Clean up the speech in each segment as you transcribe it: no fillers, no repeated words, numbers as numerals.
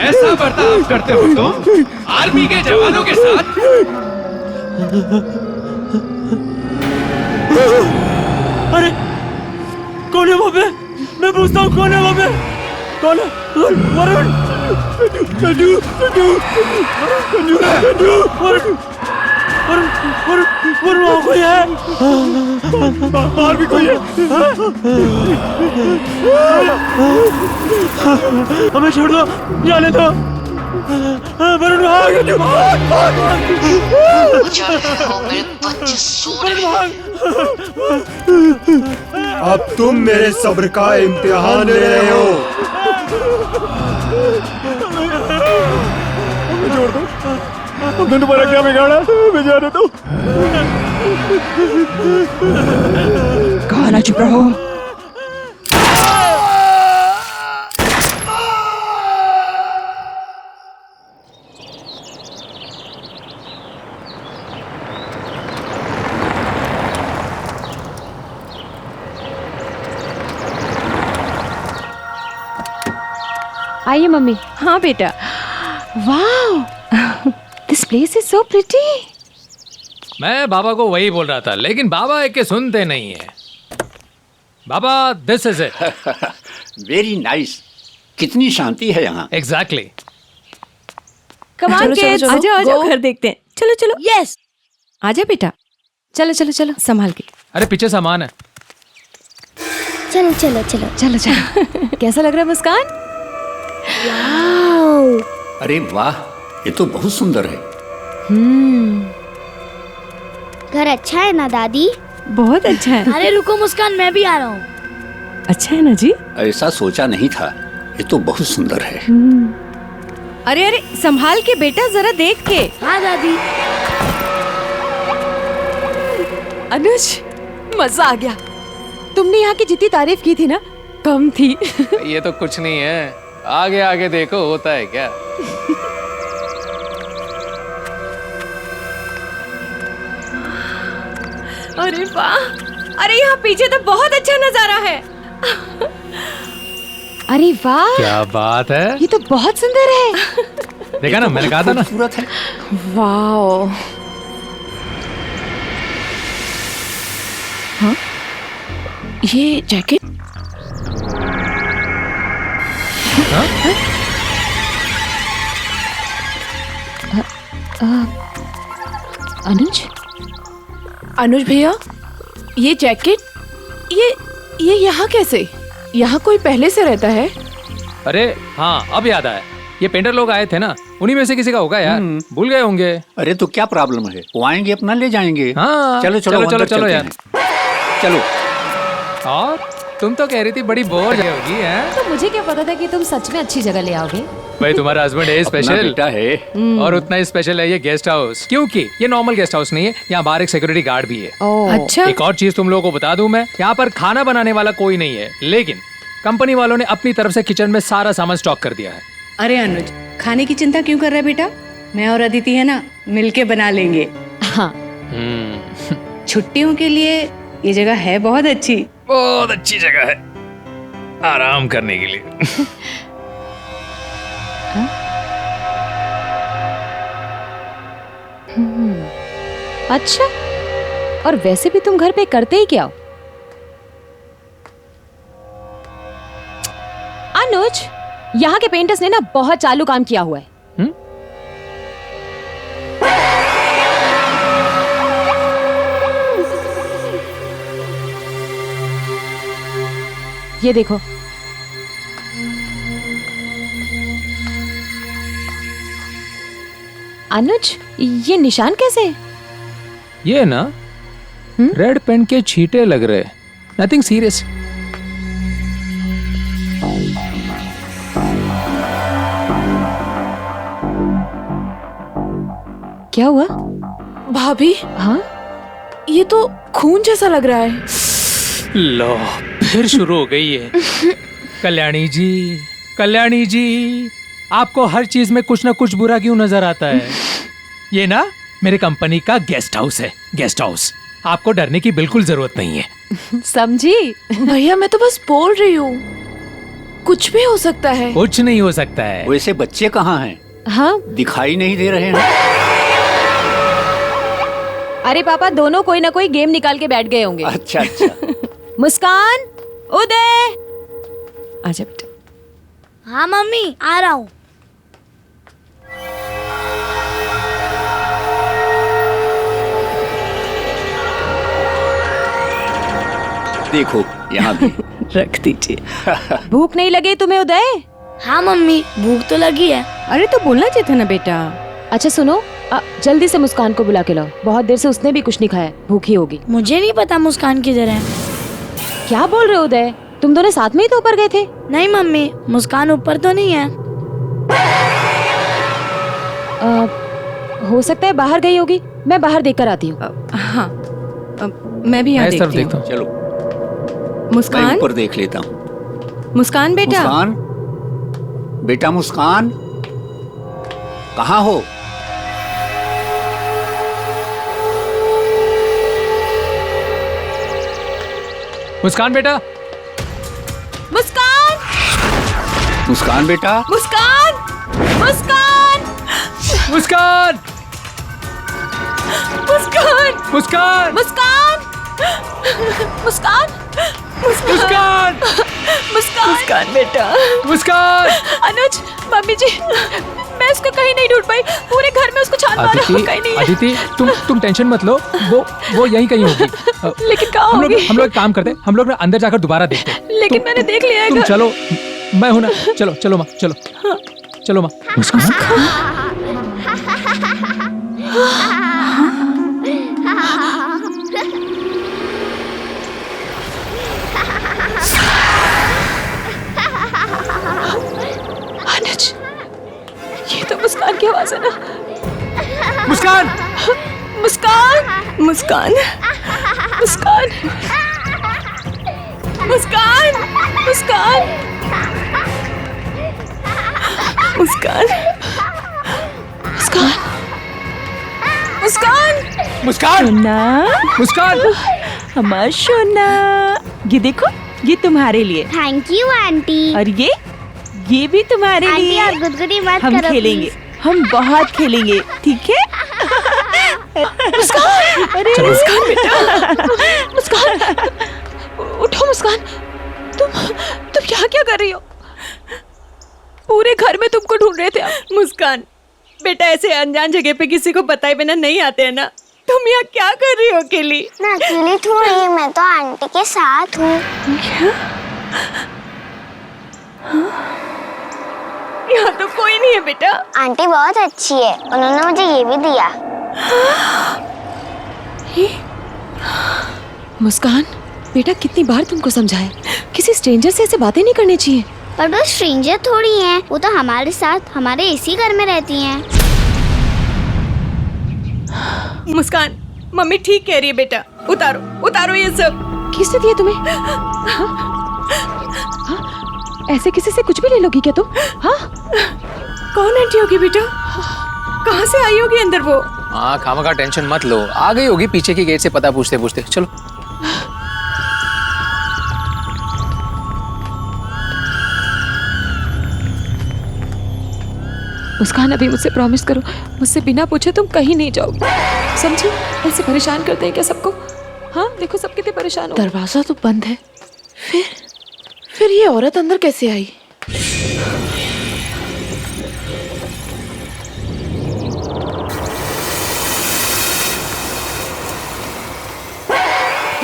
ऐसा बर्ताव करते हो तुम आर्मी के जवानों के साथ? अरे कौन है वहाँ पे? मैं पूछता हूँ कौन है वहाँ पे? कौन है? वरुण! कंजू! वरुण वहाँ कोई है? बाहर भी कोई है? हमें छोड़ दो, जाने दो। वरुण अब तुम मेरे सब्र का इम्तिहान ले रहे हो। छोड़ दो, हमने तुम्हारा क्या बिगाड़ा? मैं जाने दो। कहा ना चुप रहो। आइए मम्मी। हाँ बेटा। वाह, this place is so pretty. मैं बाबा को वही बोल रहा था, लेकिन बाबा एक के सुनते नहीं है। बाबा, this is it. Very nice. कितनी शांति है यहाँ। एग्जैक्टली। कम ऑन किड्स, आजाओ घर देखते हैं। चलो चलो। यस, आजा बेटा। चलो चलो चलो, संभाल के। अरे पीछे सामान है। चलो चलो चलो चलो चलो। कैसा लग रहा है मुस्कान? अरे वाह, ये तो बहुत सुंदर है। घर अच्छा है ना दादी? बहुत अच्छा है। अरे रुको मुस्कान, मैं भी आ रहा हूँ। अच्छा है ना जी? ऐसा सोचा नहीं था। ये तो बहुत सुंदर है। अरे अरे संभाल के बेटा, जरा देख के। हाँ दादी। अनुज, मजा आ गया। तुमने यहाँ की जितनी तारीफ की थी ना, कम थी। ये तो कुछ नहीं है, आगे आगे देखो होता है क्या। अरे वाह, अरे यहाँ पीछे तो बहुत अच्छा नजारा है। अरे वाह, क्या बात है, ये तो बहुत सुंदर है। देखा ना, मैंने कहा था ना। खूबसूरत है। वाओ। हाँ, ये जैकेट। अनुज भैया, ये जैकेट ये यहाँ कैसे? यहाँ कोई पहले से रहता है? अरे हाँ, अब याद आया, ये पेंटर लोग आए थे ना, उन्हीं में से किसी का होगा यार। भूल गए होंगे। अरे तो क्या प्रॉब्लम है, वो आएंगे अपना ले जाएंगे। हाँ, चलो चलो चलो चलो यार, चलो। और तुम तो कह रही थी बड़ी बोर होगी है? तो मुझे क्या पता था कि तुम सच में अच्छी जगह ले आओगे। भाई तुम्हारा हस्बैंड है स्पेशल, बेटा है। और उतना ही स्पेशल है ये गेस्ट हाउस, क्योंकि ये नॉर्मल गेस्ट हाउस नहीं है, यहाँ बाहर एक सिक्योरिटी गार्ड भी है। अच्छा। एक और चीज तुम लोगों को बता दूं मैं, यहाँ पर खाना बनाने वाला कोई नहीं है, लेकिन कंपनी वालों ने अपनी तरफ से किचन में सारा सामान स्टॉक कर दिया है। अरे अनुज, खाने की चिंता क्यों कर रहा है बेटा? मैं और अदिति है ना, मिलके बना लेंगे। हाँ। छुट्टियों के लिए ये जगह है बहुत अच्छी। बहुत अच्छी जगह है आराम करने के लिए। अच्छा, और वैसे भी तुम घर पे करते ही क्या हो? अनुज, यहाँ के पेंटर्स ने ना बहुत चालू काम किया हुआ है। ये देखो, अनुज, ये निशान कैसे? ये ना रेड पेन के छींटे लग रहे, नथिंग सीरियस। क्या हुआ? भाभी, हाँ? ये तो खून जैसा लग रहा है। लो, फिर शुरू हो गई है। कल्याणी जी, आपको हर चीज में कुछ ना कुछ बुरा क्यों नजर आता है? ये ना मेरे कंपनी का गेस्ट हाउस है, गेस्ट हाउस। आपको डरने की बिल्कुल जरूरत नहीं है। समझी? भैया मैं तो बस बोल रही हूँ, कुछ भी हो सकता है। कुछ नहीं हो सकता है। वैसे बच्चे कहाँ हैं? हाँ? दिखाई नहीं दे रहे हैं। अरे पापा, दोनों कोई ना कोई गेम निकाल के बैठ गए होंगे। अच्छा अच्छा। मुस्कान, उदय, आजा बेटा। हाँ मम्मी, आ रहा हूँ। देखो यहाँ भी। रख दीजिए। भूख नहीं लगी तुम्हें उदय? हाँ मम्मी, भूख तो लगी है। अरे तो बोलना चाहिए था ना बेटा। अच्छा सुनो, जल्दी से मुस्कान को बुला के लाओ। बहुत देर से उसने भी कुछ नहीं खाया, भूखी होगी। मुझे नहीं पता मुस्कान किधर है। क्या बोल रहे हो उदय? तुम दोनों साथ में ही तो ऊपर गए थे। नहीं मम्मी, मुस्कान ऊपर तो नहीं है। हो सकता है बाहर गई होगी, मैं बाहर देखकर आती हूँ। हाँ, मैं भी यहाँ मैं इस तरफ देखती देखता हूँ। हूँ। चलो मैं मुस्कान, ऊपर देख लेता हूँ। मुस्कान बेटा। मुस्कान, बेटा मुस्कान, कहाँ हो? मुस्कान बेटा, मुस्कान, मुस्कान बेटा, मुस्कान, मुस्कान, मुस्कान, मुस्कान, मुस्कान, मुस्कान, मुस्कान, मुस्कान, मुस्कान बेटा। मुस्कान। अनुज, मम्मी जी, मैं उसको कहीं नहीं ढूंढ पाई। पूरे घर में उसको छान मारा, वो कहीं नहीं है। अदिति, तुम टेंशन मत लो, वो यहीं कहीं होगी। लेकिन कहाँ हम होगी? लोग एक काम करते, हम लोग ना अंदर जाकर दोबारा देखते हैं। लेकिन मैंने देख लिया है तुम घर। चलो, मैं हूं ना। चलो माँ, चलो चलो माँ। अनुज, ये तो मुस्कान की आवाज है ना? मुस्कान, मुस्कान, मुस्कान, मुस्कान, मुस्कान, मुस्कान, मुस्कान, मुस्कान, मुस्कान, मुस्कान, सोना, मुस्कान। हमारा सोना। ये देखो, ये तुम्हारे लिए। Thank you aunty. और ये भी तुम्हारे आंटी लिए। यार गुदगुदी मत हम करो खेलेंगे, please। हम बहुत खेलेंगे, ठीक है? मुस्कान, अरे मुस्कान बेटा, मुस्कान, उठो मुस्कान। तुम यहाँ क्या कर रही हो? पूरे घर में तुमको ढूंढ रहे थे हम। मुस्कान बेटा, ऐसे अनजान जगह पे किसी को बताए बिना नहीं आते हैं ना। तुम यहाँ क्या कर रही हो अकेली? मैं अकेली थोड़ी, मैं तो आंटी के साथ हूँ। यहाँ तो कोई नहीं है बेटा। आंटी बहुत अच्छी है, उन्होंने मुझे ये भी दिया। मुस्कान बेटा, कितनी बार तुमको समझाया, किसी स्ट्रेंजर से ऐसे बातें नहीं करनी चाहिए। पर वो स्ट्रेंजर थोड़ी हैं, वो तो हमारे साथ हमारे इसी घर में रहती हैं। मुस्कान, मम्मी ठीक कह रही है बेटा। उतारो उतारो ये सब। किसने दिया तुम्हें? ऐसे किसी से कुछ भी ले लोगी क्या तुम? हाँ? कौन आंटी होगी बेटा? कहाँ से आई होगी अंदर वो? हाँ, खामा का टेंशन मत लो, आ गई होगी पीछे की गेट से पता पूछते पूछते। चलो। मुस्कान, अभी मुझसे प्रॉमिस करो, मुझसे बिना पूछे तुम कहीं नहीं जाओगी, समझी? ऐसे परेशान करते हैं क्या सबको? हाँ देखो, सब कितने परेशान हो। दरवाजा तो बंद है, फिर ये औरत अंदर कैसे आई?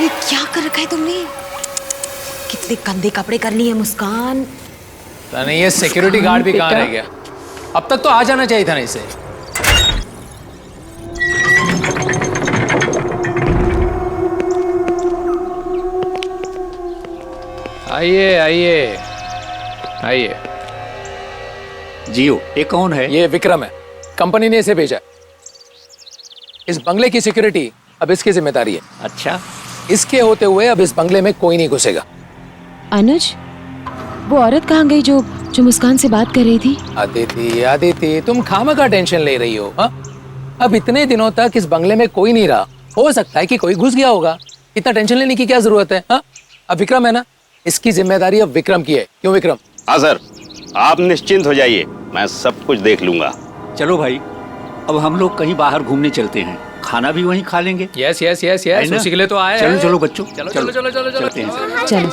ये क्या कर रखा है तुमने? कितने गंदे कपड़े कर लिए मुस्कान। नहीं, ये सिक्योरिटी गार्ड भी कहाँ रह गया? अब तक तो आ जाना चाहिए था ना इसे। आइए आइए आइए। जियो, ये कौन है? ये विक्रम है, कंपनी ने इसे भेजा। इस बंगले की सिक्योरिटी अब इसकी जिम्मेदारी है। अच्छा, इसके होते हुए अब इस बंगले में कोई नहीं घुसेगा। अनुज, वो औरत कहाँ गई जो मुस्कान से बात कर रही थी? आदिति, तुम खामखा टेंशन ले रही हो। हाँ, अब इतने दिनों तक इस बंगले में कोई नहीं रहा, हो सकता है कि कोई घुस गया होगा। इतना टेंशन लेने की क्या जरूरत है? हाँ, अब विक्रम है ना, इसकी जिम्मेदारी अब विक्रम की है। क्यों विक्रम? हाँ सर, आप निश्चिंत हो जाइए, मैं सब कुछ देख लूंगा। चलो भाई, अब हम लोग कहीं बाहर घूमने चलते हैं, खाना भी वहीं खा लेंगे। यस, उसी के लिए तो आए चलो हैं। चलो बच्चों, चलो चलते हैं। चलो।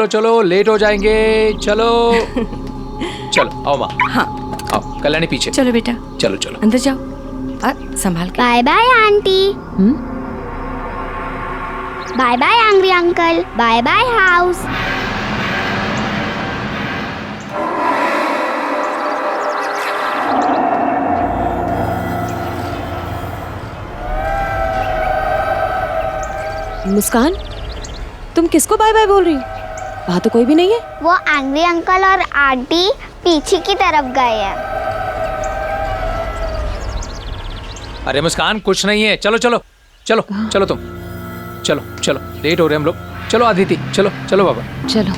चलो, लेट हो जाएंगे। चलो आओ माँ। हाँ, आओ, कल्याणी पीछे। चलो बेटा, चलो। अंदर जाओ संभाल के। Bye bye aunty. Bye bye angry uncle. Bye bye house. Muskan, तुम किसको बाय बाय बोल रही हो? वहाँ तो कोई भी नहीं है। वो एंग्री अंकल और आंटी पीछे की तरफ गए हैं। अरे मुस्कान, कुछ नहीं है। चलो तुम। चलो, लेट हो रहे हम लोग। चलो आदिति, चलो बाबा। चलो।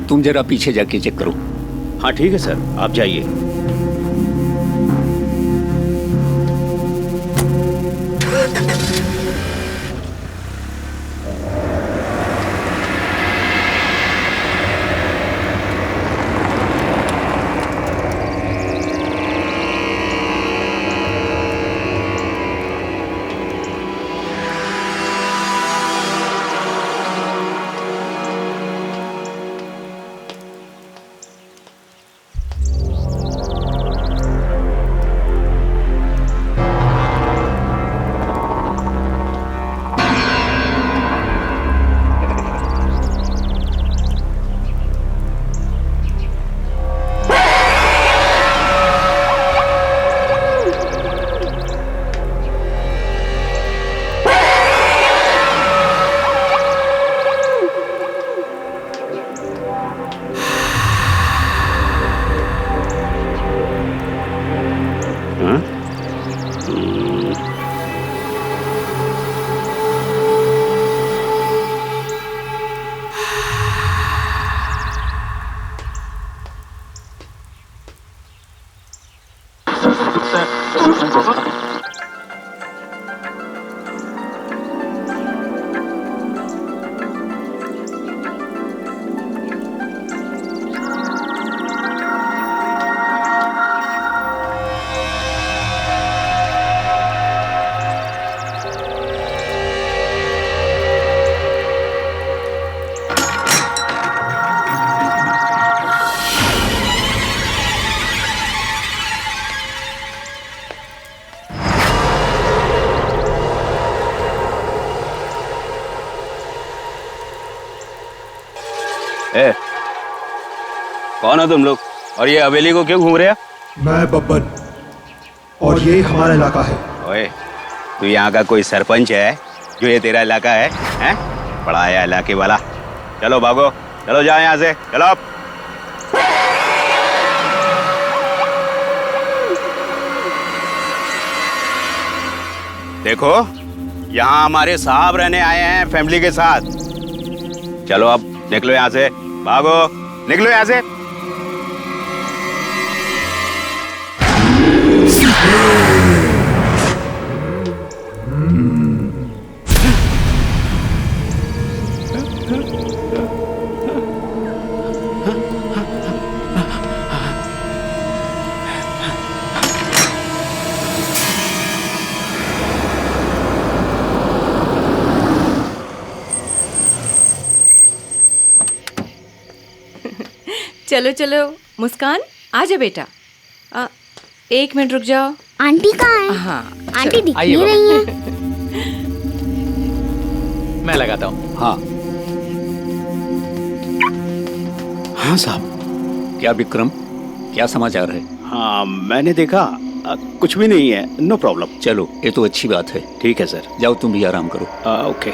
तुम जरा पीछे जाके चेक करो। हाँ ठीक है सर, आप जाइए। ए, कौन हो तुम लोग और ये हवेली को क्यों घूम रहे हो? मैं बब्बन और ये हमारा इलाका है। ओए, तू यहाँ का कोई सरपंच है जो ये तेरा इलाका है? हैं? बड़ा आया इलाके वाला। चलो भागो, चलो जाओ यहाँ से, चलो। देखो, यहाँ हमारे साहब रहने आए हैं फैमिली के साथ। चलो अब निकलो यहाँ से, भागो, निकलो यहाँ से। चलो चलो मुस्कान, आ जा बेटा। 1 मिनट रुक जाओ। आंटी कहाँ है? हाँ, आंटी दिख आइए नहीं रही है। मैं लगाता हूँ। हाँ हाँ साहब। क्या विक्रम, क्या समाचार है? हाँ, मैंने देखा कुछ भी नहीं है, नो प्रॉब्लम। चलो, ये तो अच्छी बात है। ठीक है सर, जाओ तुम भी आराम करो। ओके।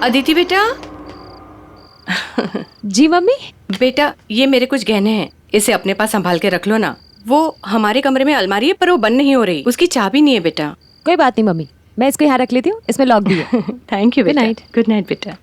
अदिति बेटा। जी मम्मी। बेटा, ये मेरे कुछ गहने हैं, इसे अपने पास संभाल के रख लो ना। वो हमारे कमरे में अलमारी है पर वो बंद नहीं हो रही, उसकी चाबी नहीं है बेटा। कोई बात नहीं मम्मी, मैं इसको यहाँ रख लेती हूँ, इसमें लॉक भी है। थैंक यू बेटा। गुड नाइट बेटा।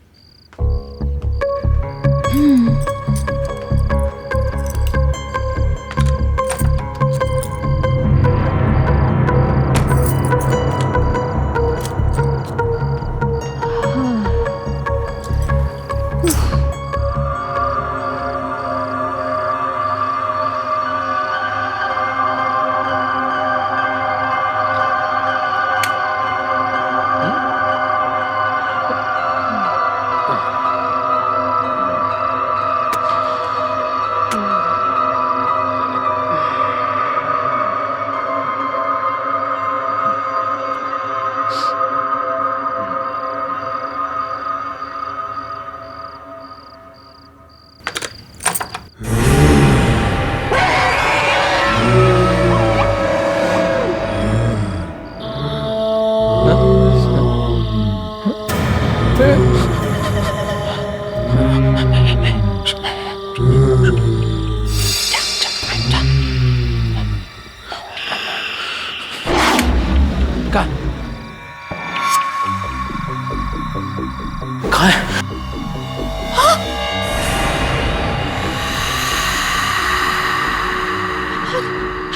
कहाँ है?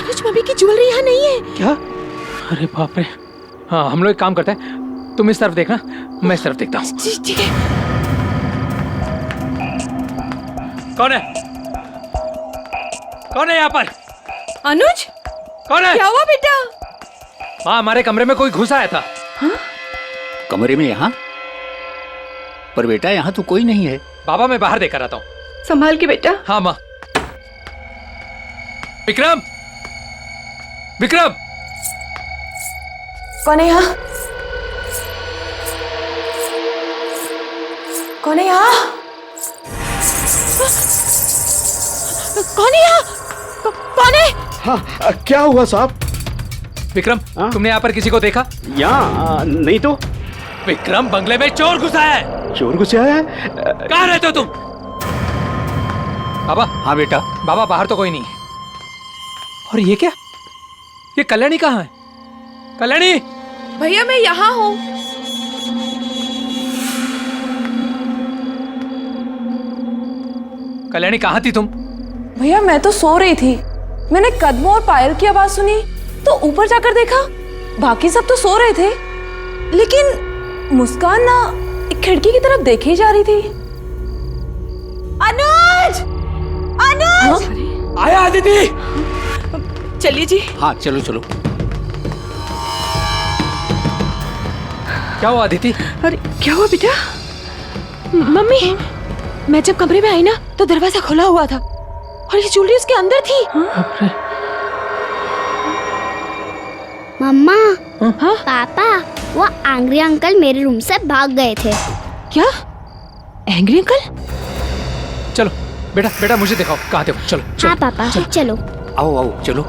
अनुज, मम्मी की ज्वेलरी यहाँ नहीं है। क्या? अरे बाप रे। हाँ, हम लोग एक काम करते हैं, तुम इस तरफ देखना, मैं इस तरफ देखता हूँ। ठीक है। कौन है? कौन है यहाँ पर? अनुज, कौन है? क्या हुआ बेटा? हाँ, हमारे कमरे में कोई घुस आया था। हाँ? कमरे में? यहाँ पर बेटा, यहाँ तो कोई नहीं है। बाबा, मैं बाहर देखकर आता हूँ। संभाल के बेटा। हाँ माँ। विक्रम, विक्रम। कौन है यहाँ? कौन है यहाँ? कौन है यहाँ? कौन है? हाँ, क्या हुआ साहब? विक्रम, तुमने यहाँ पर किसी को देखा? यहाँ नहीं तो। विक्रम, बंगले में चोर घुसा है। चोर घुसा है? कहाँ रहते हो तुम? बाबा। हाँ बेटा। बाबा, बाहर तो कोई नहीं। और ये क्या? ये कल्याणी कहाँ है? कल्याणी! भैया, मैं यहाँ हूँ। कल्याणी, कहाँ थी तुम? भैया, मैं तो सो रही थी। मैंने कदमों और पायल की आवाज सुनी तो ऊपर जाकर देखा, बाकी सब तो सो रहे थे, लेकिन मुस्कान ना एक खिड़की की तरफ देखे ही जा रही थी। अनुज! अनुज! हाँ? आया अदिति। चलिए जी। हाँ, चलो चलो। क्या हुआ अदिति? अरे क्या हुआ बेटा? मम्मी, मैं जब कमरे में आई ना तो दरवाजा खुला हुआ था और ये ज्वेलरी उसके अंदर थी। मम्मा, पापा, वो एंग्री अंकल मेरे रूम से भाग गए थे। क्या? Angry uncle? चलो बेटा, बेटा मुझे दिखाओ कहाँ थे वो। चलो, चलो। हाँ पापा, चलो। आओ आओ, चलो।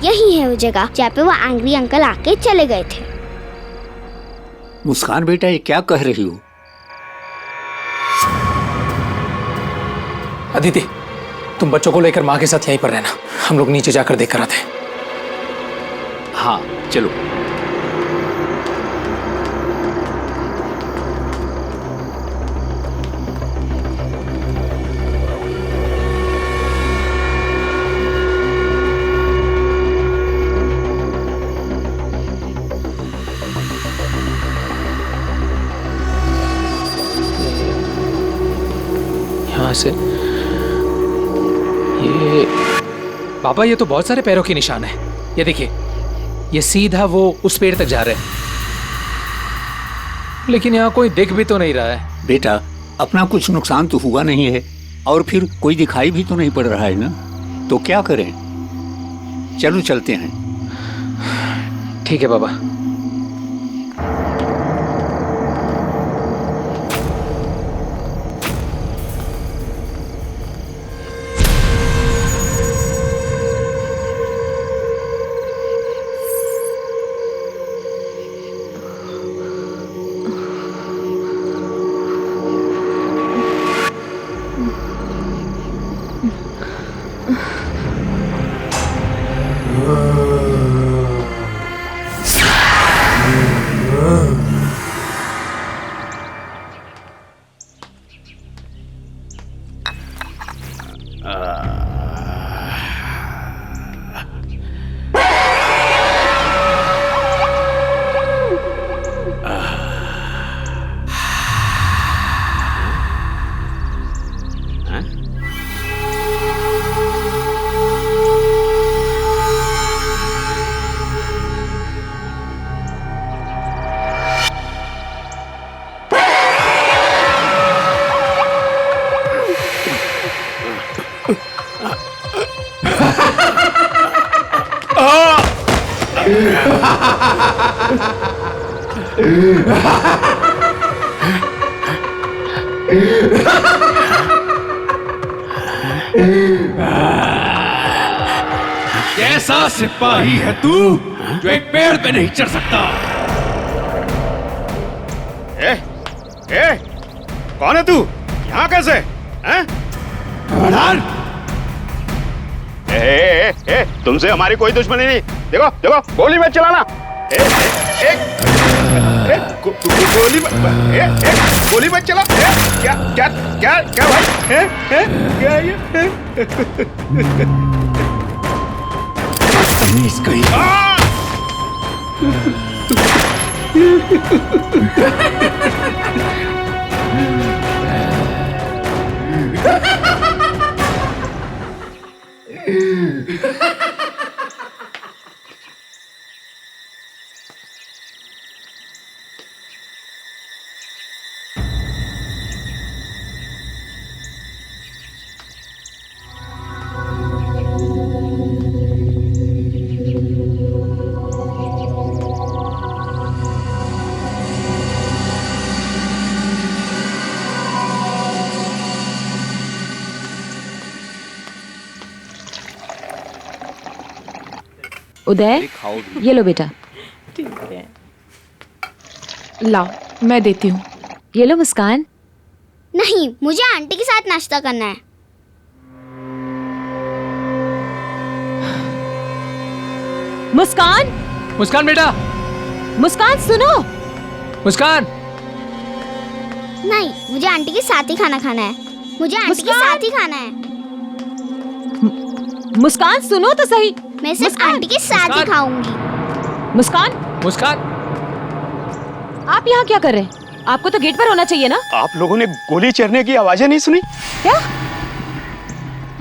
यही है वो जगह जहाँ पे वो एंग्री अंकल आके चले गए थे। मुस्कान बेटा, ये क्या कह रही हो? अदिति, तुम बच्चों को लेकर माँ के साथ यहीं पर रहना, हम लोग नीचे जाकर देख कर आते हैं। हाँ, चलो। यहाँ से ये पापा, ये तो बहुत सारे पैरों के निशान है। ये देखिए, ये सीधा वो उस पेड़ तक जा रहे हैं, लेकिन यहाँ कोई दिख भी तो नहीं रहा है। बेटा, अपना कुछ नुकसान तो हुआ नहीं है और फिर कोई दिखाई भी तो नहीं पड़ रहा है ना, तो क्या करें? चलो चलते हैं। ठीक है बाबा। कैसा सिपाही है तू जो एक पेड़ पे नहीं चढ़ सकता? ए, कौन है तू? यहाँ कैसे? हैं? तुमसे हमारी कोई दुश्मनी नहीं। देखो देखो, गोली मत चलाना। गोली मत चला। क्या क्या क्या क्या भाई? क्या ये? उदय, ये लो बेटा। लाओ, मैं देती हूँ। ये लो मुस्कान। नहीं, मुझे आंटी के साथ नाश्ता करना है। मुस्कान, मुस्कान बेटा, मुस्कान सुनो। मुस्कान। नहीं, मुझे आंटी के साथ ही खाना खाना है। मुझे आंटी के साथ ही खाना है। मुस्कान सुनो तो सही। मैं सिर्फ आंटी के साथ ही खाऊंगी। मुस्कान, मुस्कान, आप यहाँ क्या कर रहे हैं? आपको तो गेट पर होना चाहिए ना। आप लोगों ने गोली चलने की आवाजें नहीं सुनी? क्या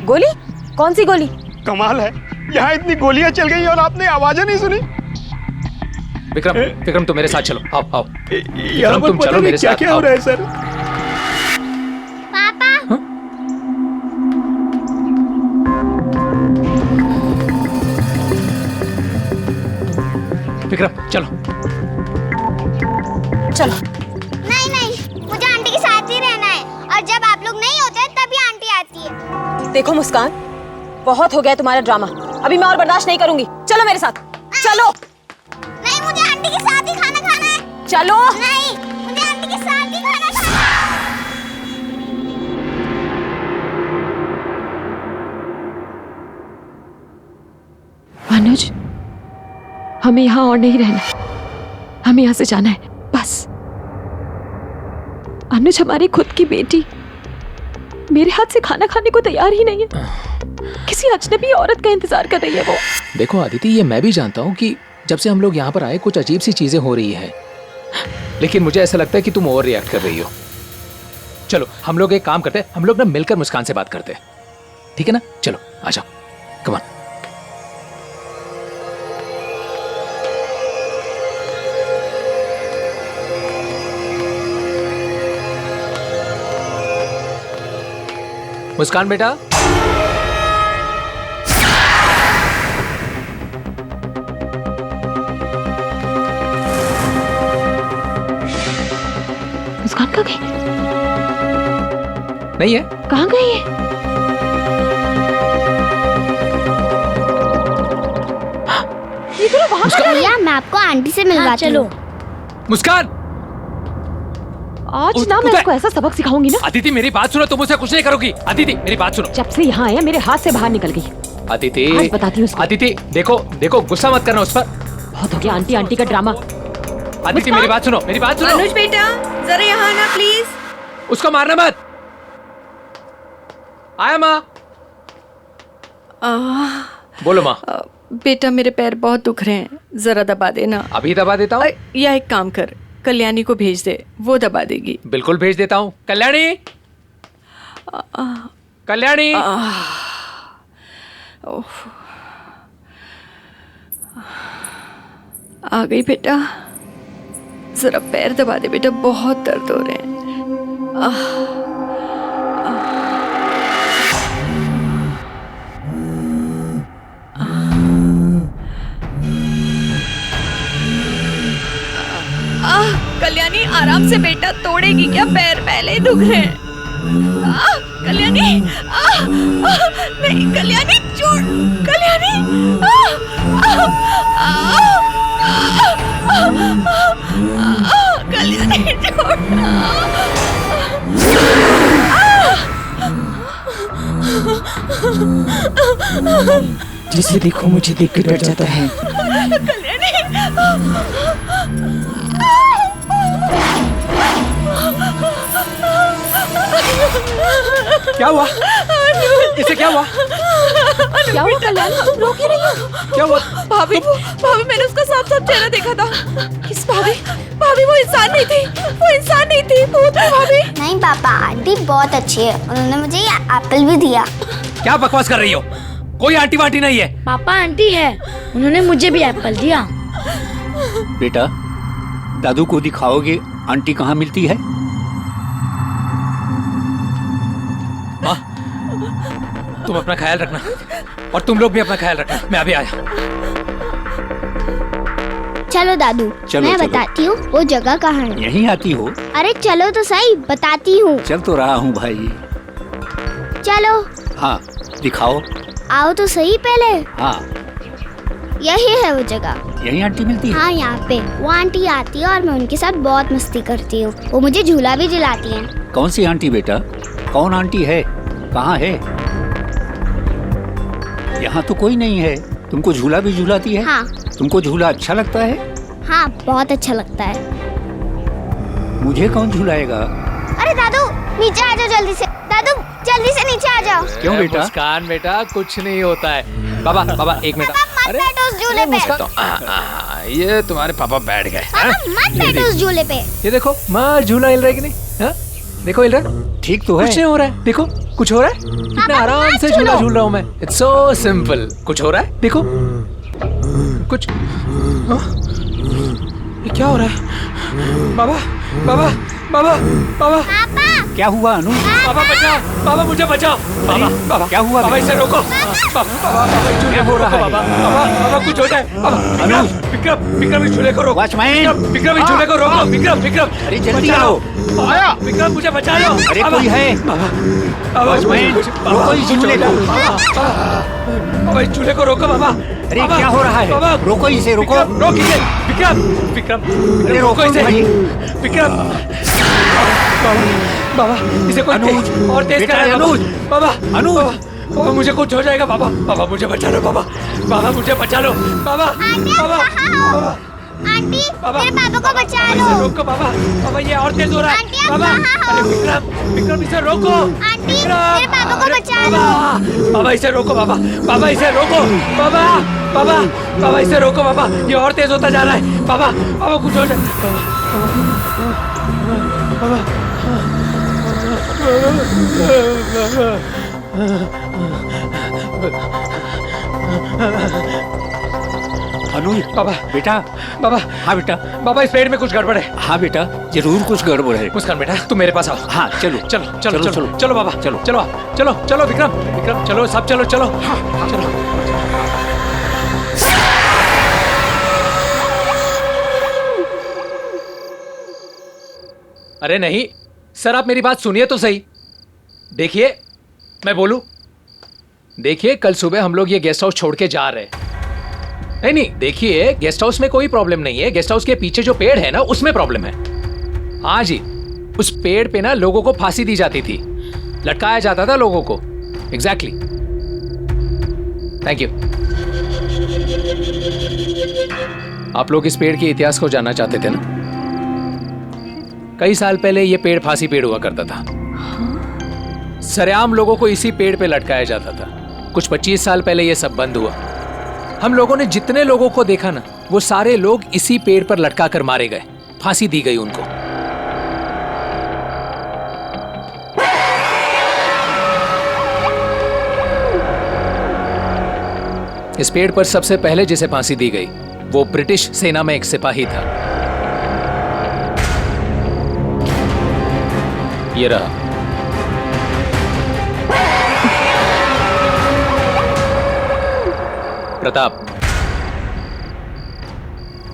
गोली? कौन सी गोली? कमाल है, यहाँ इतनी गोलियां चल गई और आपने आवाजें नहीं सुनी। विक्रम, विक्रम तुम मेरे साथ चलो। आओ आओ यहाँ पर तुम पता चलो नहीं मेरे क्या साथ। क्या हो रहा है सर। पापा, विक्रम चलो चलो। नहीं नहीं, मुझे आंटी के साथ ही रहना है। और जब आप लोग नहीं होते तभी आंटी आती है। देखो मुस्कान, बहुत हो गया तुम्हारा ड्रामा। अभी मैं और बर्दाश्त नहीं करूंगी। चलो मेरे साथ, चलो। नहीं, मुझे आंटी के साथ ही खाना खाना है। चलो। नहीं, मुझे आंटी के साथ ही खाना खाना है। अनुज, हमें यहाँ और नहीं रहना, हमें यहाँ से जाना है बस। अनुज हमारी खुद की बेटी मेरे हाथ से खाना खाने को तैयार ही नहीं है। किसी अजनबी औरत का इंतजार कर रही है वो। देखो आदिति, ये मैं भी जानता हूँ कि जब से हम लोग यहाँ पर आए कुछ अजीब सी चीजें हो रही हैं, लेकिन मुझे ऐसा लगता है कि तुम ओवर रिएक्ट कर रही हो। चलो हम लोग एक काम करते हैं, हम लोग ना मिलकर मुस्कान से बात करते हैं, ठीक है ना? चलो आ जाओ, कम ऑन। मुस्कान बेटा, मुस्कान कहाँ गई? नहीं है? कहाँ गई है? ये तो वहाँ मुस्कान। भैया, मैं आपको आंटी से मिलवाती हूँ। मुस्कान, आज ना मैं इसको ऐसा सबक सिखाऊंगी ना। अदिति मेरी बात सुनो, तुम मुझसे कुछ नहीं करोगी। अदिति मेरी बात सुनो। जब से यहाँ आया मेरे हाथ से बाहर निकल गई। अदिति, आज बताती हूँ उसको। अदिति देखो देखो, गुस्सा मत करना उस पर। बहुत हो गया आंटी आंटी का ड्रामा। अदिति मेरी बात सुनो, मेरी बात सुनो। अनुज बेटा, जरा यहाँ आना प्लीज। उसको मारना मत। आया माँ। बोलो माँ। बेटा, मेरे पैर बहुत दुख रहे हैं, जरा दबा देना। अभी दबा देता हूँ। या एक काम कर, कल्याणी को भेज दे, वो दबा देगी। बिल्कुल भेज देता हूँ। कल्याणी, कल्याणी। आ गई बेटा, जरा पैर दबा दे बेटा, बहुत दर्द हो रहे हैं। कल्याणी आराम से बेटा, तोड़ेगी क्या? पैर पहले ही दुख रहे हैं। कल्याणी नहीं, कल्याणी छोड़, कल्याणी कल्याणी छोड़। जिसे देखो मुझे देख के डर जाता है। क्या हुआ? इसे क्या हुआ? क्या हुआ कल्याणी? तुम रो क्यों रही हो? क्या हुआ? भाभी मैंने उसका साफ साफ चेहरा देखा था। किस भाभी वो इंसान नहीं थी, वो इंसान नहीं थी, भूत थी भाभी। नहीं पापा, आंटी बहुत अच्छी है, उन्होंने मुझे ये एप्पल भी दिया। क्या बकवास कर रही हो? कोई आंटी वांटी नहीं है। पापा आंटी है, उन्होंने मुझे भी एप्पल दिया। बेटा, दादू को दिखाओगे आंटी कहाँ मिलती है? माँ, तुम अपना ख्याल रखना और तुम लोग भी अपना ख्याल रखना। मैं अभी आया। चलो दादू, चलो, मैं चलो। बताती हूँ वो जगह कहाँ है। यहीं आती हो? अरे चलो तो सही, बताती हूँ। चल तो रहा हूँ भाई। चलो हाँ, दिखाओ। आओ तो सही पहले। हाँ, यही है वो जगह। यहीं आंटी मिलती है? हाँ, यहाँ पे वो आंटी आती है और मैं उनके साथ बहुत मस्ती करती हूँ। वो मुझे झूला भी झुलाती हैं। कौन सी आंटी बेटा? कौन आंटी है? कहाँ है? यहाँ तो कोई नहीं है। तुमको झूला भी झूलाती है? हाँ तुमको झूला अच्छा लगता है? हाँ, बहुत अच्छा लगता है। मुझे कौन झूलाएगा? अरे दादू, नीचे आ जाओ जल्दी से। दादू जल्दी से नीचे आ जाओ। क्यों बेटा? मुस्कान बेटा, कुछ नहीं होता है। बाबा एक मिनट। मत बैठो उस झूले पे। ये तुम्हारे पापा बैठ गए। पापा मत बैठो उस झूले पे। ये देखो माँ, झूला हिल रहा है कि नहीं? हाँ? देखो हिल रहा है। ठीक तो है। कुछ नहीं हो रहा है। देखो कुछ हो रहा है? कितना आराम से झूला झूल रहा हूँ मैं। It's so simple. कुछ हो रहा है? देखो कुछ। हाँ? ये क्या हो रहा है? बाबा क्या हुआ अनु? बाबा बचाओ, बाबा मुझे बचाओ। बाबा क्या हुआ? बाबा इसे रोको। क्या हो रहा है? बाबा कुछ हो जाए। विक्रम इस झूले को रोको। वॉचमैन! विक्रम इस झूले को रोको। विक्रम अरे जल्दी आओ। आया। विक्रम मुझे बचा लो। अरे कोई है? वॉचमैन, रोको इस झूले को। बाबा इस झूले को रोको। बाबा अरे क्या हो रहा है? रोको इसे, रोको। रोक इसे। विक्रम अरे रोको इसे। भाई। विक्रम बाबा इसे कोई अनुज, और तेज बेटा, करा। अनुज। बाबा अनुज। मुझे कुछ हो जाएगा। बाबा मुझे बचा लो। बाबा मुझे बचा लो। बाबा आंटी, बाबा, मेरे पापा को बचा इसे लो। रोको। बाबा ये और तेज हो रहा है। आंटी, आप बाबा कहाँ हो? अरे विक्रम इसे रोको। आंटी, मेरे पापा को अरे बचा लो। बाबा इसे रोको। बाबा इसे रोको। बाबा इसे रोको। बाबा ये और तेज होता जा रहा है। बाबा कुछ हो जाए। बाबा अनुज बाबा बेटा। बाबा हाँ बेटा। बाबा इस पेड़ में कुछ गड़बड़ है। हाँ बेटा, जरूर कुछ गड़बड़ है। मुस्कान बेटा तुम मेरे पास आओ। हाँ चलो चलो बाबा चलो विक्रम चलो सब चलो। चलो। अरे नहीं सर, आप मेरी बात सुनिए तो सही। देखिए मैं बोलूं। देखिए कल सुबह हम लोग ये गेस्ट हाउस छोड़ के जा रहे हैं। नहीं देखिए, गेस्ट हाउस में कोई प्रॉब्लम नहीं है। गेस्ट हाउस के पीछे जो पेड़ है ना, उसमें प्रॉब्लम है। हाँ जी, उस पेड़ पे ना लोगों को फांसी दी जाती थी, लटकाया जाता था लोगों को। एग्जैक्टली। Thank you. आप लोग इस पेड़ के इतिहास को जानना चाहते थे ना? कई साल पहले ये पेड़ फांसी पेड़ हुआ करता था। सरेआम लोगों को इसी पेड़ पे लटकाया जाता था। कुछ 25 साल पहले ये सब बंद हुआ। हम लोगों ने जितने लोगों को देखा ना, वो सारे लोग इसी पेड़ पर लटका कर मारे गए, फांसी दी गई उनको। इस पेड़ पर सबसे पहले जिसे फांसी दी गई वो ब्रिटिश सेना में एक सिपाही था। ये रहा। प्रताप।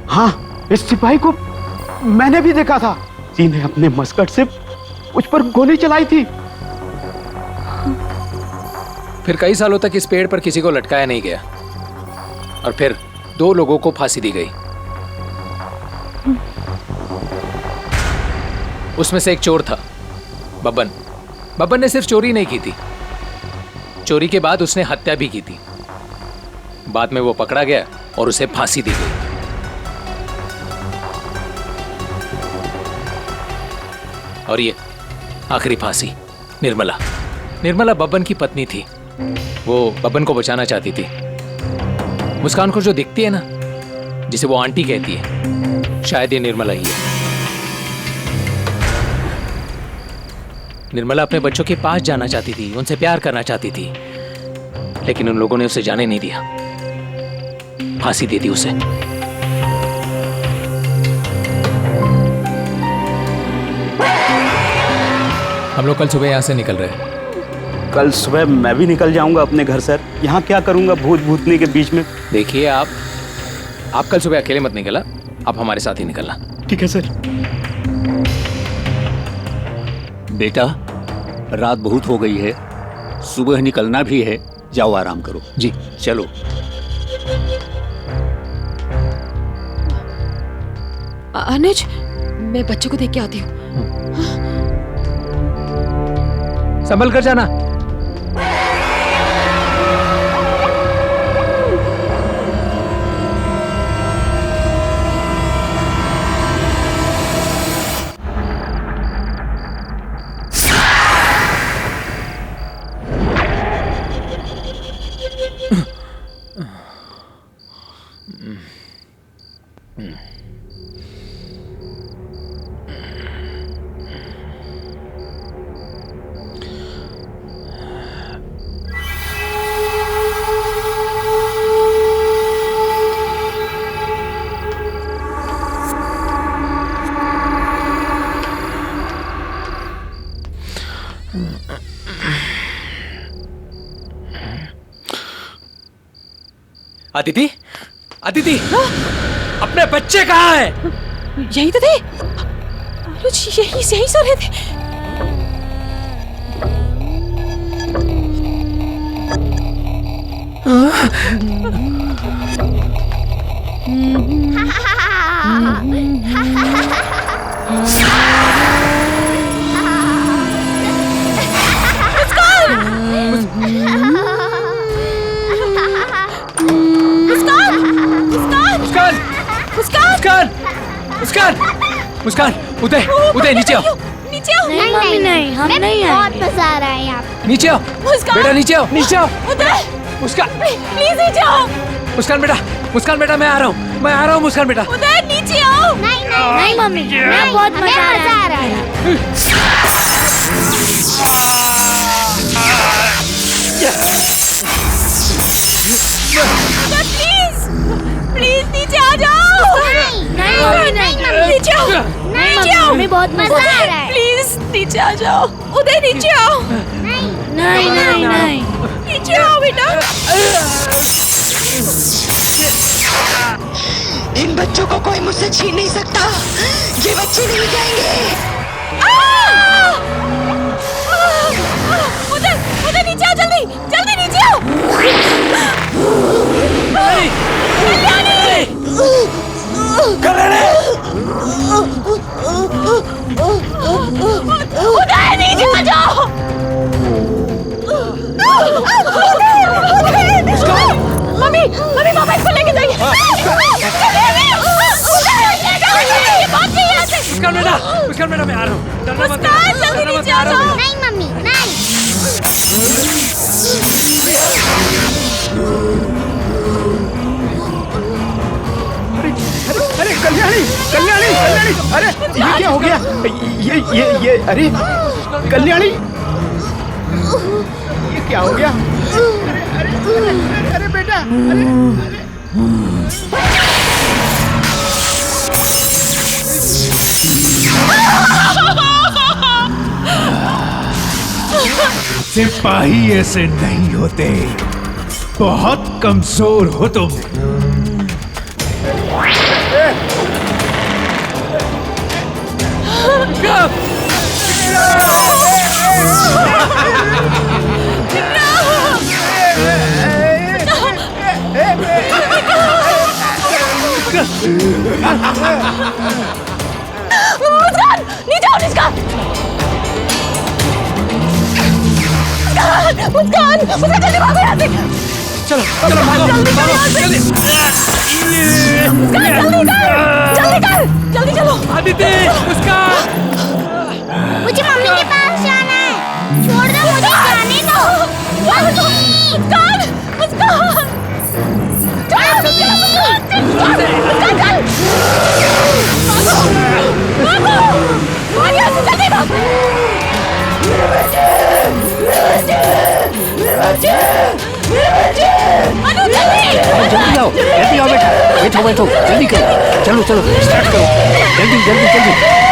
हाँ, इस सिपाही को मैंने भी देखा था, जी ने अपने मस्कट से उस पर गोली चलाई थी। फिर कई सालों तक इस पेड़ पर किसी को लटकाया नहीं गया और फिर 2 लोगों को फांसी दी गई। उसमें से एक चोर था, बब्बन। बब्बन ने सिर्फ चोरी नहीं की थी, चोरी के बाद उसने हत्या भी की थी। बाद में वो पकड़ा गया और उसे फांसी दी गई। और ये आखिरी फांसी निर्मला। निर्मला बब्बन की पत्नी थी। वो बब्बन को बचाना चाहती थी। मुस्कान को जो दिखती है ना, जिसे वो आंटी कहती है, शायद ये निर्मला ही है। निर्मला अपने बच्चों के पास जाना चाहती थी, उनसे प्यार करना चाहती थी, लेकिन उन लोगों ने उसे जाने नहीं दिया, फांसी दे दी उसे। हम लोग कल सुबह यहाँ से निकल रहे हैं। कल सुबह मैं भी निकल जाऊंगा अपने घर सर। यहाँ क्या करूंगा भूत भूतनी के बीच में? देखिए आप कल सुबह अकेले मत निकलना, आप हमारे साथ ही निकलना। ठीक है सर। बेटा, रात बहुत हो गई है, सुबह निकलना भी है, जाओ आराम करो। जी चलो। अनुज, मैं बच्चों को देख के आती हूँ। संभल कर जाना। अदिति, अदिति, अपने बच्चे कहाँ हैं? यही तो थे अनुज, यही सो रहे थे। मुस्कान, मुस्कान, उदय, उदय नीचे आओ। नीचे आओ। नहीं मम्मी नहीं, हम नहीं बहुत मजा आ रहा है यहाँ पे। नीचे आओ। मुस्कान, बेटा नीचे आओ, नीचे आओ। उदय, मुस्कान, प्लीज नीचे आओ। मुस्कान बेटा, मैं आ रहा हूँ, मुस्कान बेटा। उदय नीचे आओ। नहीं नहीं नहीं मम्मी, मैं बहुत मजा आ रहा है। प्लीज नीचे आ जाओ। नहीं मम्मी नहीं, नीचे आओ। नहीं मम्मी बहुत मजा आ रहा है। प्लीज नीचे आ जाओ। उदय नीचे आओ। नहीं नहीं नहीं, नीचे आओ बेटा। इन बच्चों को कोई मुझसे छीन नहीं सकता। ये बच्चे नहीं जाएंगे। उदय नीचे आओ, जल्दी जल्दी नीचे आओ। उदय नीचे आ जाओ। मम्मी पापा इसको लेके जाइए। मुस्कान बेटा, मैं आ रहा हूँ। मुस्कान जल्दी नीचे आ जाओ। नहीं मम्मी नहीं। अरे कल्याणी, अरे ये क्या हो गया? ये अरे कल्याणी, ये क्या हो गया? अरे बेटा, सिपाही ऐसे नहीं होते, बहुत कमजोर हो तुम। मुस्कान नीचे आओ मुस्कान मुस्कान मुस्कान जल्दी भागो यहाँ से चलो चलो भागो भागो जल्दी जल्दी कर जल्दी चलो आदित्य मुस्कान मुझे मम्मी के पास जाना है छोड़ दो मुझे जाने दो मुस्कान मुस्कान जल्दी आओ बेटा बैठो बैठो जल्दी करो चलो चलो स्टार्ट करो जल्दी जल्दी जल्दी